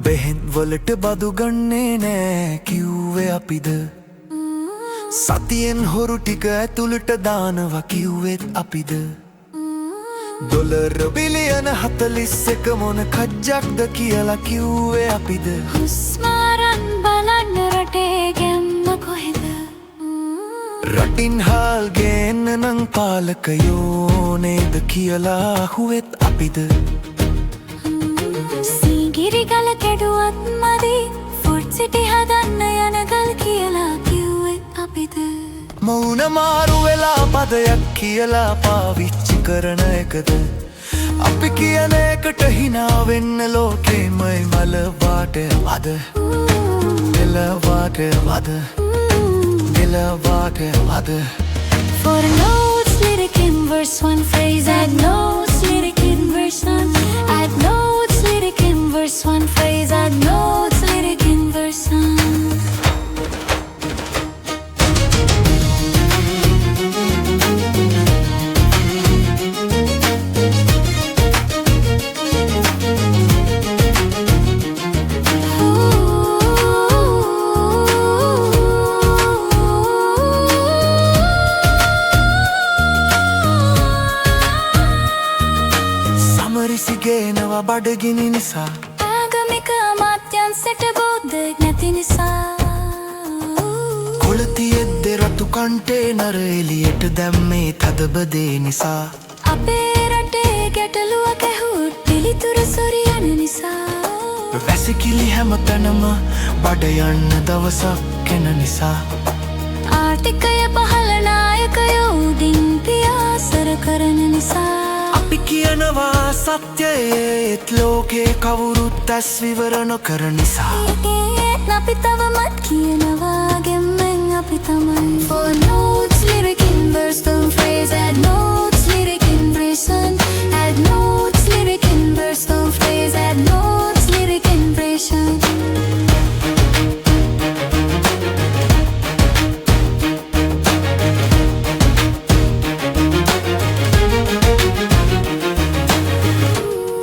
බෙහෙන් වලට බදු ගන්නේ නෑ කිව්වේ අපිද සතියෙන් හොරු ටික ඇතුළට දානවා කිව්වෙත් අපිද ඩොලර් බිලියන 41 මොන කජ්ජක්ද කියලා කිව්වේ අපිද හුස්මාරන් බලන්න රටේ ගැම්ම කොහෙද රටින් හාල් ගේන්න නම් පාලකයෝ නේද කියලා අහුවෙත් අපිද ගිරිගල කැඩුවත් මදි ෆොර්ට් සිටි හදන්න යන ගල් කියලා කිව්වෙත් අපිද මൗන මාරු වෙලා පදයක් කියලා පාවිච්චි කරන එකද අපි කියන එකට hina වෙන්න ලෝකෙමයි මල වාට වද දෙල වාට වද දෙල වාට වද For notes lyric in verse 1 phrase add notes lyric in verse 1 add notes lyric in verse 1 phrase add notes lyric in verse 1 ගේනවා බඩගිනි නිසා ආගමික අමාත්‍යංශයට බෞද්ධයෙක් නැති නිසා කොළතියෙද්ද රතු කන්ටේනර එලියට දැම්මේ තදබදේ නිසා අපේ රටේ ගැටලුවක් ඇහුවොත් පිළිතුර සොරියන නිසා වැසිකිලි හැමතැනම බඩ යන්න දවසක් එන නිසා ආර්ථිකය පහළ නායකයෝ උඩින් පියාසර කරන නිසා අපි කියනවා සත්‍යයේත් ලෝකේ කවුරුත් ඇස් විවර නොකර නිසා අපි තවමත් කියනවා ගෙම්මෙන් අපි තමයි For notes lyric in verse 2 phrase add notes lyric in verse 1 add notes